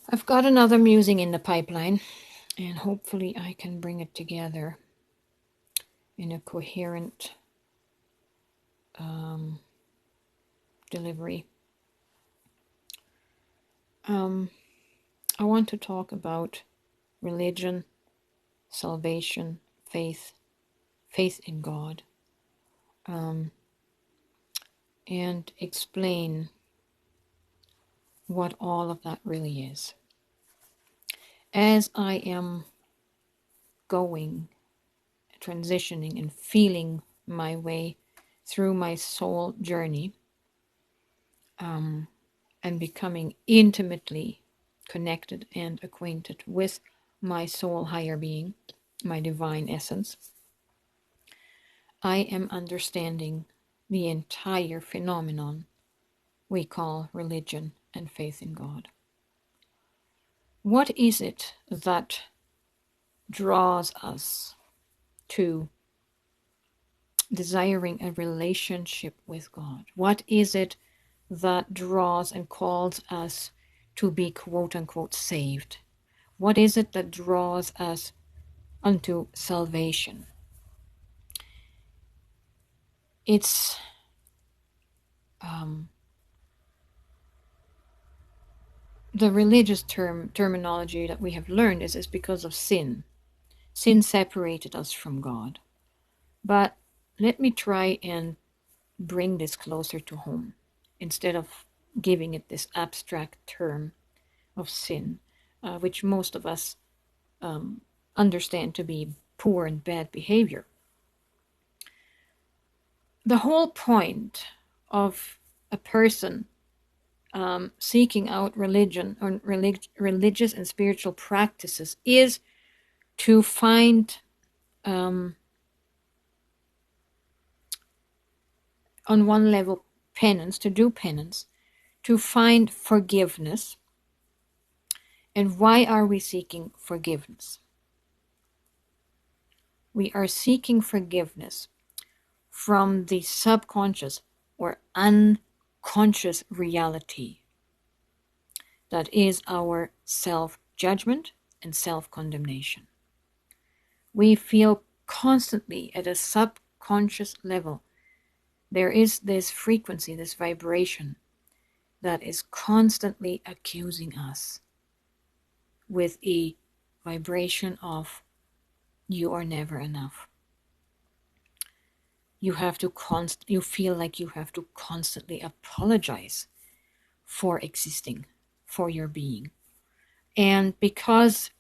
I've got another musing in the pipeline, and hopefully I can bring it together in a coherent delivery. I want to talk about religion, salvation, faith in God, and explain what all of that really is. As I am transitioning and feeling my way through my soul journey, and becoming intimately connected and acquainted with my soul higher being, my divine essence, I am understanding the entire phenomenon we call religion and faith in God. What is it that draws us to desiring a relationship with God? What is it that draws and calls us to be quote unquote saved? What is it that draws us unto salvation? It's the religious terminology that we have learned is because of sin. Sin separated us from God. But let me try and bring this closer to home instead of giving it this abstract term of sin, which most of us understand to be poor and bad behavior. The whole point of a person seeking out religion or religious and spiritual practices is to find on one level penance, to do penance, to find forgiveness. And why are we seeking forgiveness? We are seeking forgiveness from the subconscious or unconscious reality that is our self-judgment and self-condemnation. We feel constantly at a subconscious level there is this frequency, this vibration that is constantly accusing us with a vibration of you are never enough. You feel like you have to constantly apologize for existing, for your being. And because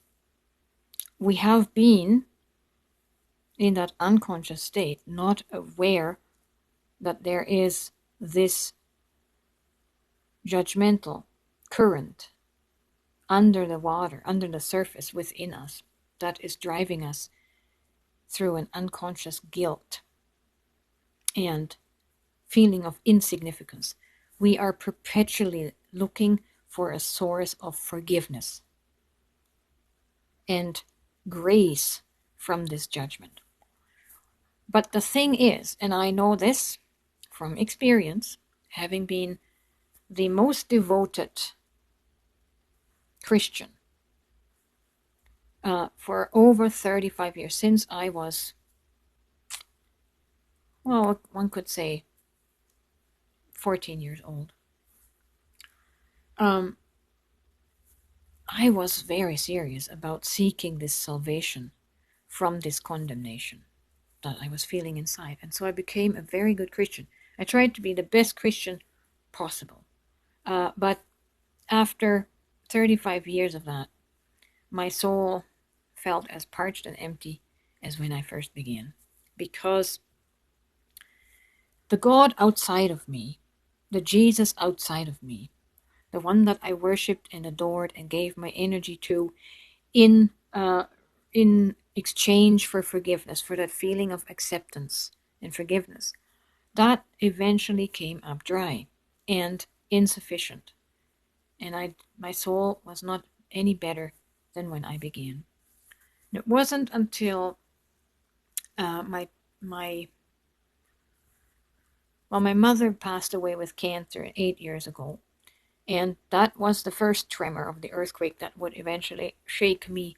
we have been in that unconscious state, not aware that there is this judgmental current under the water, under the surface within us, that is driving us through an unconscious guilt and feeling of insignificance. We are perpetually looking for a source of forgiveness and grace from this judgment. But the thing is, and I know this from experience, having been the most devoted Christian for over 35 years, since I was, well, one could say 14 years old. I was very serious about seeking this salvation from this condemnation that I was feeling inside. And so I became a very good Christian. I tried to be the best Christian possible. But after 35 years of that, my soul felt as parched and empty as when I first began. Because the God outside of me, the Jesus outside of me, the one that I worshipped and adored and gave my energy to in exchange for forgiveness, for that feeling of acceptance and forgiveness, that eventually came up dry and insufficient. And my soul was not any better than when I began. And it wasn't until my mother passed away with cancer 8 years ago, And that was the first tremor of the earthquake that would eventually shake me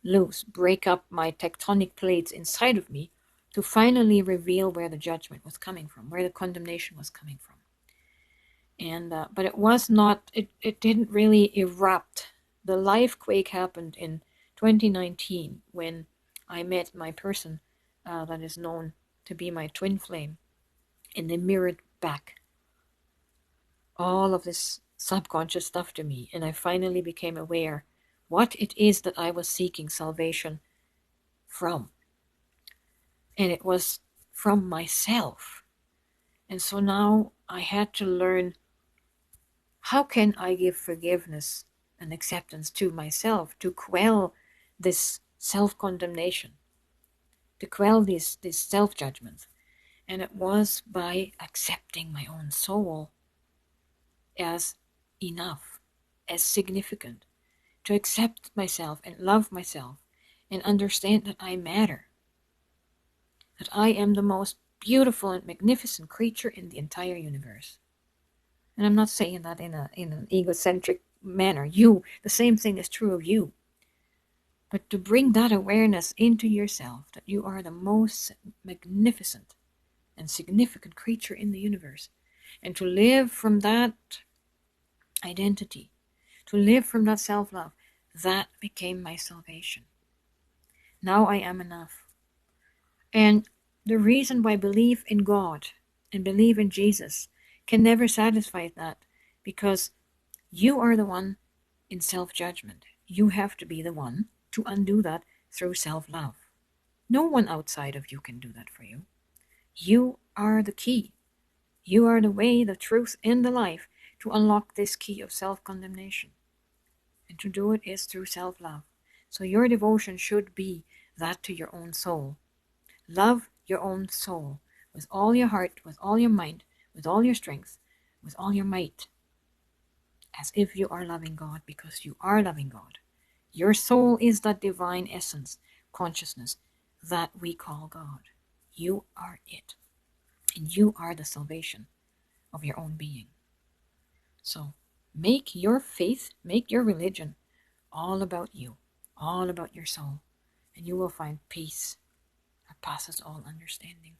loose, break up my tectonic plates inside of me to finally reveal where the judgment was coming from, where the condemnation was coming from. And but it was not, it didn't really erupt. The life quake happened in 2019 when I met my person that is known to be my twin flame, and they mirrored back all of this subconscious stuff to me, and I finally became aware what it is that I was seeking salvation from. And it was from myself. And so now I had to learn, how can I give forgiveness and acceptance to myself to quell this self-condemnation, to quell this self-judgment. And it was by accepting my own soul as enough, as significant, to accept myself and love myself and understand that I matter, that I am the most beautiful and magnificent creature in the entire universe. And I'm not saying that in an egocentric manner. The same thing is true of you. But to bring that awareness into yourself, that you are the most magnificent and significant creature in the universe, and to live from that identity, to live from that self-love, that became my salvation. Now I am enough. And the reason why belief in God and believe in Jesus can never satisfy that, because you are the one in self-judgment. You have to be the one to undo that through self-love. No one outside of you can do that for you. You are the key. You are the way, the truth, and the life to unlock this key of self-condemnation. And to do it is through self-love. So your devotion should be that to your own soul. Love your own soul with all your heart, with all your mind, with all your strength, with all your might, as if you are loving God, because you are loving God. Your soul is that divine essence, consciousness that we call God. You are it. And you are the salvation of your own being. So make your faith, make your religion all about you, all about your soul, and you will find peace that passes all understanding.